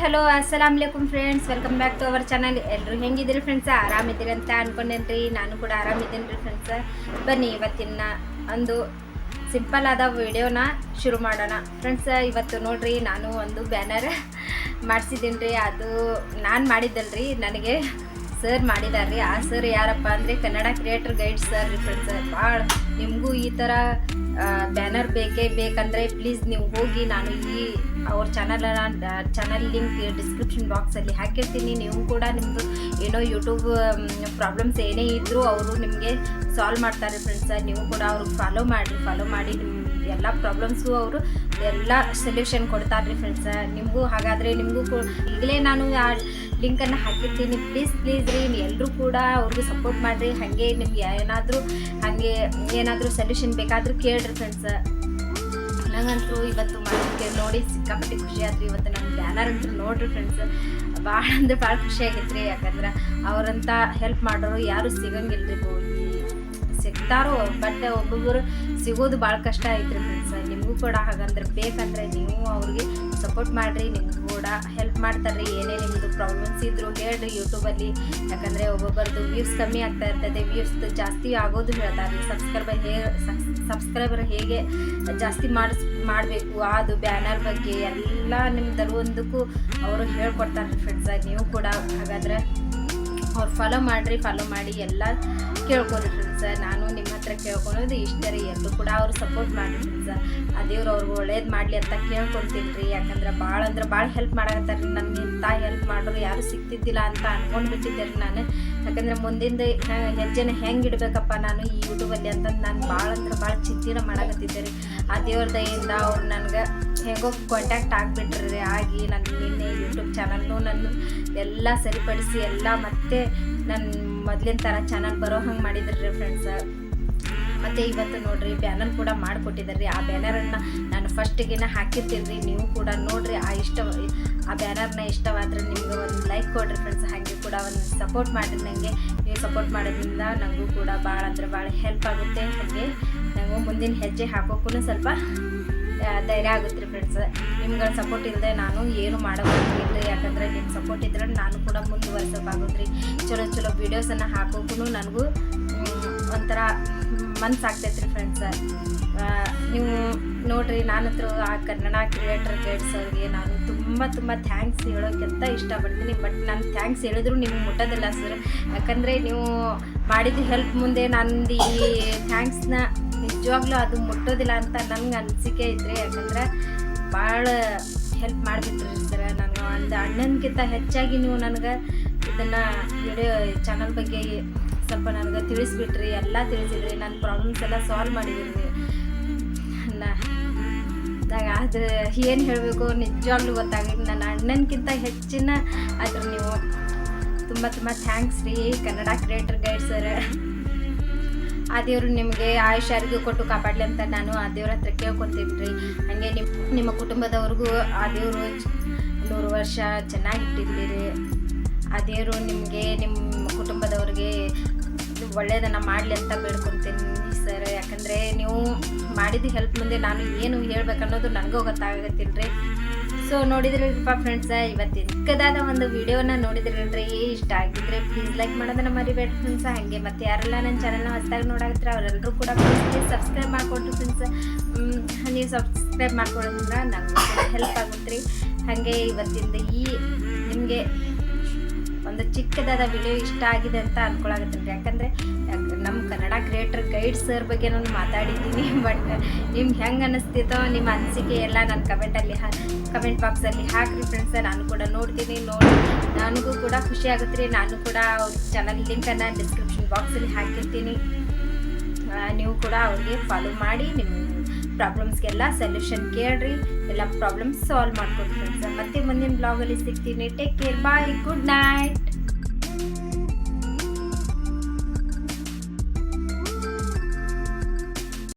Hello ಅಸ್ಸಲಾಮ್ ಅಲೈಕುಮ್ friends, welcome back to our channel. ಎಲ್ಲರೂ ಹೆಂಗಿದ್ದೀರಿ ಫ್ರೆಂಡ್ಸ್? ಆರಾಮಿದ್ದೀರಿ ಅಂತ ಅನ್ಕೊಂಡೇನ್ರಿ. ನಾನು ಕೂಡ ಆರಾಮಿದ್ದೀನಿ ರೀ ಫ್ರೆಂಡ್ಸ್. ಬನ್ನಿ ಇವತ್ತಿನ ಒಂದು ಸಿಂಪಲ್ ಆದ ವಿಡಿಯೋನ ಶುರು ಮಾಡೋಣ ಫ್ರೆಂಡ್ಸ್. ಇವತ್ತು ನೋಡ್ರಿ, ನಾನು ಒಂದು ಬ್ಯಾನರ್ ಮಾಡಿಸಿದ್ದೀನಿ ರೀ. ಅದು ನಾನು ಮಾಡಿದ್ದಲ್ರಿ, ನನಗೆ ಸರ್ ಮಾಡಿದಾರ್ರಿ. ಆ ಸರ್ ಯಾರಪ್ಪ ಅಂದರೆ ಕನ್ನಡ ಕ್ರಿಯೇಟರ್ ಗೈಡ್ ಸರ್ ರೀ ಫ್ರೆಂಡ್ಸ್. ಭಾಳ ನಿಮಗೂ ಈ ಥರ ಬ್ಯಾನರ್ ಬೇಕಂದರೆ ಪ್ಲೀಸ್ ನೀವು ಹೋಗಿ, ನಾನು ಅವ್ರ ಚಾನಲ್ ಲಿಂಕ್ ಡಿಸ್ಕ್ರಿಪ್ಷನ್ ಬಾಕ್ಸಲ್ಲಿ ಹಾಕಿರ್ತೀನಿ. ನೀವು ಕೂಡ ನಿಮ್ಮದು ಏನೋ ಯೂಟ್ಯೂಬ್ ಪ್ರಾಬ್ಲಮ್ಸ್ ಏನೇ ಇದ್ದರೂ ಅವರು ನಿಮಗೆ ಸಾಲ್ವ್ ಮಾಡ್ತಾರೆ ಫ್ರೆಂಡ್ಸ್. ನೀವು ಕೂಡ ಅವ್ರಿಗೆ ಫಾಲೋ ಮಾಡಿ ನಿಮ್ಮ ಎಲ್ಲ ಪ್ರಾಬ್ಲಮ್ಸು ಅವರು ಎಲ್ಲ ಸೊಲ್ಯೂಷನ್ ಕೊಡ್ತಾರೆ ರೀ ಫ್ರೆಂಡ್ಸ್. ನಿಮಗೂ ಹಾಗಾದರೆ ನಿಮಗೂ ಈಗಲೇ ನಾನು ಆ ಲಿಂಕನ್ನು ಹಾಕಿರ್ತೀನಿ. ಪ್ಲೀಸ್ ರೀ, ಎಲ್ಲರೂ ಕೂಡ ಅವ್ರಿಗೂ ಸಪೋರ್ಟ್ ಮಾಡಿರಿ. ಹಾಗೆ ನಿಮ್ಗೆ ಏನಾದರೂ ಸೊಲ್ಯೂಷನ್ ಬೇಕಾದರೂ ಕೇಳ್ರಿ ಫ್ರೆಂಡ್ಸ್. ನಂಗಂತೂ ಇವತ್ತು ಮಾಡೋಕ್ಕೆ ನೋಡಿ ಸಿಕ್ಕಾಪಟ್ಟೆ ಖುಷಿ ಆದ್ರಿ. ಇವತ್ತು ನನ್ನ ಬ್ಯಾನರ್ ಅಂತೂ ನೋಡ್ರಿ ಫ್ರೆಂಡ್ಸ್, ಭಾಳ ಅಂದರೆ ಭಾಳ ಖುಷಿ ಆಗೈತ್ರಿ. ಯಾಕಂದ್ರೆ ಅವರಂತ ಹೆಲ್ಪ್ ಮಾಡೋರು ಯಾರು ಸಿಗಂಗಿಲ್ರಿ. ಸಿಗ್ತಾರೋ, ಬಟ್ ಒಬ್ಬೊಬ್ಬರು ಸಿಗೋದು ಭಾಳ ಕಷ್ಟ ಐತ್ರಿ ಫ್ರೆಂಡ್ಸ್. ನಿಮಗೂ ಕೂಡ ಹಾಗಂದ್ರೆ ಬೇಕಂದರೆ ನೀವು ಅವ್ರಿಗೆ ಸಪೋರ್ಟ್ ಮಾಡಿರಿ. ನಿಮಗೂ ಕೂಡ ಹೆಲ್ಪ್ ಮಾಡ್ತಾರೆ. ಏನೇ ನಿಮ್ಮದು ಪ್ರಾಬ್ಲಮ್ಸ್ ಇದ್ದರೂ ಹೇಳ್ರಿ ಯೂಟ್ಯೂಬಲ್ಲಿ. ಯಾಕಂದರೆ ಒಬ್ಬೊಬ್ಬರದು ವ್ಯೂಸ್ ಕಮ್ಮಿ ಆಗ್ತಾ ಇರ್ತದೆ, ವ್ಯೂಸ್ ಜಾಸ್ತಿ ಆಗೋದು ಹೇಳ್ತಾರೆ. ಸಬ್ಸ್ಕ್ರೈಬರ್ ಹೇಗೆ ಜಾಸ್ತಿ ಮಾಡಬೇಕು, ಅದು ಬ್ಯಾನರ್ ಬಗ್ಗೆ ಎಲ್ಲ ನಿಮ್ದು ಒಂದಕ್ಕೂ ಅವರು ಹೇಳ್ಕೊಡ್ತಾರೆ ಫ್ರೆಂಡ್ಸ್. ನೀವು ಕೂಡ ಹಾಗಾದರೆ ಅವ್ರು ಫಾಲೋ ಮಾಡಿ ಎಲ್ಲ ಕೇಳ್ಕೊರಿ ಫ್ರೆಂಡ್ಸ್. ನಾನು ನಿಮ್ಮ ಹತ್ರ ಕೇಳ್ಕೊಳೋದು ಇಷ್ಟ ರೀ. ಎಲ್ಲರೂ ಕೂಡ ಅವ್ರು ಸಪೋರ್ಟ್ ಮಾಡಿ ಫ್ರೆಂಡ್ಸ್. ಆ ದೇವ್ರು ಅವ್ರಿಗೆ ಒಳ್ಳೇದು ಮಾಡಲಿ ಅಂತ ಕೇಳ್ಕೊತೀನಿ ರೀ. ಯಾಕಂದ್ರೆ ಭಾಳ ಹೆಲ್ಪ್ ಮಾಡಕತ್ತಾರೆ ರೀ. ನನಗೆ ಇಂಥ ಹೆಲ್ಪ್ ಮಾಡೋರು ಯಾರು ಸಿಗ್ತಿದ್ದಿಲ್ಲ ಅಂತ ಅಂದ್ಕೊಂಡ್ಬಿಟ್ಟಿದ್ದೆ ರೀ ನಾನು. ಯಾಕಂದರೆ ಮುಂದಿಂದ ಹೆಜ್ಜೆನ ಹೆಂಗೆ ಇಡಬೇಕಪ್ಪ ನಾನು ಈ ಯೂಟ್ಯೂಬಲ್ಲಿ ಅಂತಂದು ನಾನು ಭಾಳ ಚಿಂತೆನ ಮಾಡಕತ್ತಿದ್ದೆ ರೀ. ಆ ದೇವ್ರ ದಯಿಂದ ಅವ್ರು ನನಗೆ ಹೇಗೋ ಕಾಂಟ್ಯಾಕ್ಟ್ ಆಗಿಬಿಟ್ರಿ. ಆಗಿ ನಾನು ನಿನ್ನೆ ಯೂಟ್ಯೂಬ್ ಚಾನಲ್ನು ನಾನು ಎಲ್ಲ ಸರಿಪಡಿಸಿ ಎಲ್ಲ ಮತ್ತೆ ನನ್ನ ಮೊದಲಿನ ಥರ ಚಾನಲ್ ಬರೋ ಹಂಗೆ ಮಾಡಿದ್ರಿ ಫ್ರೆಂಡ್ಸ್. ಮತ್ತು ಇವತ್ತು ನೋಡಿರಿ ಬ್ಯಾನರ್ ಕೂಡ ಮಾಡಿಕೊಟ್ಟಿದ್ದಾರೆ ರೀ. ಆ ಬ್ಯಾನರನ್ನು ನಾನು ಫಸ್ಟಿಗೆನ ಹಾಕಿರ್ತೀನಿ ರೀ. ನೀವು ಕೂಡ ನೋಡಿರಿ. ಆ ಬ್ಯಾನರ್ನ ಇಷ್ಟವಾದರೆ ನಿಮ್ಗೆ ಒಂದು ಲೈಕ್ ಕೊಡಿರಿ ಫ್ರೆಂಡ್ಸ್. ಹಾಗೆ ಕೂಡ ಒಂದು ಸಪೋರ್ಟ್ ಮಾಡಿರಿ. ನನಗೆ ನೀವು ಸಪೋರ್ಟ್ ಮಾಡೋದ್ರಿಂದ ನನಗೂ ಕೂಡ ಭಾಳ ಹೆಲ್ಪ್ ಆಗುತ್ತೆ. ಹಾಗೆ ನನಗೂ ಮುಂದಿನ ಹೆಜ್ಜೆ ಹಾಕೋಕ್ಕೂ ಸ್ವಲ್ಪ ಧೈರ್ಯ ಆಗುತ್ತೆ ರೀ ಫ್ರೆಂಡ್ಸ್. ನಿಮ್ಗಳ ಸಪೋರ್ಟ್ ಇಲ್ಲದೆ ನಾನು ಏನು ಮಾಡೋಕ್ಕಾಗಿಲ್ಲ. ಯಾಕಂದರೆ ನಿಮ್ಮ ಸಪೋರ್ಟ್ ಇದ್ರೆ ನಾನು ಕೂಡ ಮುಂದುವರ್ಸೋಕ್ಕಾಗುತ್ತೆ ರೀ. ಚಲೋ ವೀಡಿಯೋಸನ್ನು ಹಾಕೋಕ್ಕೂ ನನಗೂ ಒಂಥರ ಮನಸ್ಸಾಗ್ತೈತೆ ರೀ ಫ್ರೆಂಡ್ಸ್. ನೀವು ನೋಡಿರಿ, ನಾನಂತೂ ಆ ಕನ್ನಡ ಕ್ರಿಯೇಟರ್ ಗೈಡ್ಸ್ ಅವ್ರಿಗೆ ನಾನು ತುಂಬ ಥ್ಯಾಂಕ್ಸ್ ಹೇಳೋಕ್ಕಿಂತ ಇಷ್ಟಪಡ್ತೀನಿ. ಬಟ್ ನಾನು ಥ್ಯಾಂಕ್ಸ್ ಹೇಳಿದ್ರು ನಿಮ್ಗೆ ಮುಟ್ಟೋದಿಲ್ಲ ಸರ್. ಯಾಕಂದರೆ ನೀವು ಮಾಡಿದ ಹೆಲ್ಪ್ ಮುಂದೆ ನಂದು ಈ ಥ್ಯಾಂಕ್ಸ್ನ ನಿಜವಾಗ್ಲೂ ಅದು ಮುಟ್ಟೋದಿಲ್ಲ ಅಂತ ನನಗೆ ಅನಿಸಿಕೆ ಐತ್ರಿ. ಯಾಕಂದ್ರೆ ಭಾಳ ಹೆಲ್ಪ್ ಮಾಡಿಬಿಟ್ರಿ ಸರ್. ನನಗೆ ಒಂದು ಅಣ್ಣನಕ್ಕಿಂತ ಹೆಚ್ಚಾಗಿ ನೀವು ನನಗೆ ಇದನ್ನು ವಿಡಿಯೋ ಚಾನಲ್ ಬಗ್ಗೆ ಸ್ವಲ್ಪ ನನಗೆ ತಿಳಿಸ್ಬಿಟ್ರಿ. ಎಲ್ಲ ತಿಳಿಸಿದ್ರಿ. ನನ್ನ ಪ್ರಾಬ್ಲಮ್ಸ್ ಎಲ್ಲ ಸಾಲ್ವ್ ಮಾಡಿದ್ರಿ. ನಂಗೆ ಅದು ಏನು ಹೇಳಬೇಕು ನಿಜವಾಗ್ಲೂ ಗೊತ್ತಾಗಿಲ್ಲ. ನನ್ನ ಅಣ್ಣನಕ್ಕಿಂತ ಹೆಚ್ಚಿನ ಆದ್ರೆ ನೀವು ತುಂಬ ಥ್ಯಾಂಕ್ಸ್ ರೀ ಕನ್ನಡ ಕ್ರಿಯೇಟರ್ ಗೈಡ್ ಸರ್. ಆ ದೇವರು ನಿಮಗೆ ಆಯುಷ್ ಆರೋಗ್ಯ ಕೊಟ್ಟು ಕಾಪಾಡಲಿ ಅಂತ ನಾನು ಆ ದೇವ್ರ ಹತ್ರ ಕೇಳ್ಕೊತೀನಿ ರೀ. ಹಾಗೆ ನಿಮ್ಮ ಕುಟುಂಬದವ್ರಿಗೂ ಆ ದೇವರು 100 ವರ್ಷ ಚೆನ್ನಾಗಿಟ್ಟಿರಲಿ ರೀ. ಆ ದೇವರು ನಿಮಗೆ ನಿಮ್ಮ ಕುಟುಂಬದವ್ರಿಗೆ ಒಳ್ಳೆಯದನ್ನು ಮಾಡಲಿ ಅಂತ ಬೇಡ್ಕೊತೀನಿ ಸರ್. ಯಾಕಂದರೆ ನೀವು ಮಾಡಿದ ಹೆಲ್ಪ್ ಮುಂದೆ ನಾನು ಏನು ಹೇಳ್ಬೇಕನ್ನೋದು ನನಗೂ ಗೊತ್ತಾಗತ್ತಿಲ್ಲ ರೀ. ಸೊ ನೋಡಿದ್ರಲ್ಪ ಫ್ರೆಂಡ್ಸ್, ಇವತ್ತಿನ ಚಿಕ್ಕದಾದ ಒಂದು ವಿಡಿಯೋನ ನೋಡಿದ್ರಲ್ರಿ. ಇಷ್ಟ ಆಗಿದ್ರೆ ಪ್ಲೀಸ್ ಲೈಕ್ ಮಾಡೋದನ್ನು ಮರಿಬೇಡಿ ಫ್ರೆಂಡ್ಸ್. ಹಾಗೆ ಮತ್ತು ಯಾರೆಲ್ಲ ನನ್ನ ಚಾನಲ್ನ ಹೊಸದಾಗಿ ನೋಡಾಕತ್ತಾರೆ ಅವರೆಲ್ಲರೂ ಕೂಡ ಪ್ಲೀಸ್ ಸಬ್ಸ್ಕ್ರೈಬ್ ಮಾಡಿಕೊಡ್ರಿ ಫ್ರೆಂಡ್ಸ್. ನೀವು ಸಬ್ಸ್ಕ್ರೈಬ್ ಮಾಡ್ಕೊಳ್ಳೋದ್ರಿಂದ ನನಗೂ ಹೆಲ್ಪ್ ಆಗುತ್ತೆ ರೀ. ಹಾಗೆ ಇವತ್ತಿಂದ ನಿಮಗೆ ಒಂದು ಚಿಕ್ಕದಾದ ವಿಡಿಯೋ ಇಷ್ಟ ಆಗಿದೆ ಅಂತ ಅಂದ್ಕೊಳಾಗತ್ತೆ ರೀ. ಯಾಕಂದರೆ ನಮ್ಮ ಕನ್ನಡ ಕ್ರಿಯೇಟರ್ ಗೈಡ್ ಸರ್ ಬಗ್ಗೆ ನಾನು ಮಾತಾಡಿದ್ದೀನಿ. ಬಟ್ ನಿಮ್ಗೆ ಹೆಂಗೆ ಅನ್ನಿಸ್ತಿತ್ತೋ ನಿಮ್ಮ ಅನಿಸಿಕೆ ಎಲ್ಲ ನನ್ನ ಕಮೆಂಟ್ ಬಾಕ್ಸಲ್ಲಿ ಹಾಕಿರಿ ಫ್ರೆಂಡ್ಸ್. ನಾನು ಕೂಡ ನೋಡ್ತೀನಿ. ನನಗೂ ಕೂಡ ಖುಷಿ ಆಗುತ್ತೆ ರೀ. ನಾನು ಕೂಡ ಅವ್ರ ಚಾನಲ್ ಲಿಂಕನ್ನು ಡಿಸ್ಕ್ರಿಪ್ಷನ್ ಬಾಕ್ಸಲ್ಲಿ ಹಾಕಿರ್ತೀನಿ. ನೀವು ಕೂಡ ಅವ್ರಿಗೆ ಫಾಲೋ ಮಾಡಿ ನಿಮ್ಮ ಪ್ರಾಬ್ಲಮ್ಸ್ಗೆಲ್ಲ ಸೊಲ್ಯೂಷನ್ ಕೇಳ್ರಿ. ಎಲ್ಲ ಪ್ರಾಬ್ಲಮ್ಸ್ ಸಾಲ್ವ್ ಮಾಡ್ಕೊಡಿ ಫ್ರೆಂಡ್ಸ್. ಮತ್ತೆ ಮುಂದಿನ ಬ್ಲಾಗಲ್ಲಿ ಸಿಗ್ತೀನಿ. ಟೇಕ್ ಕೇರ್, ಬಾಯ್, ಗುಡ್ ನೈಟ್.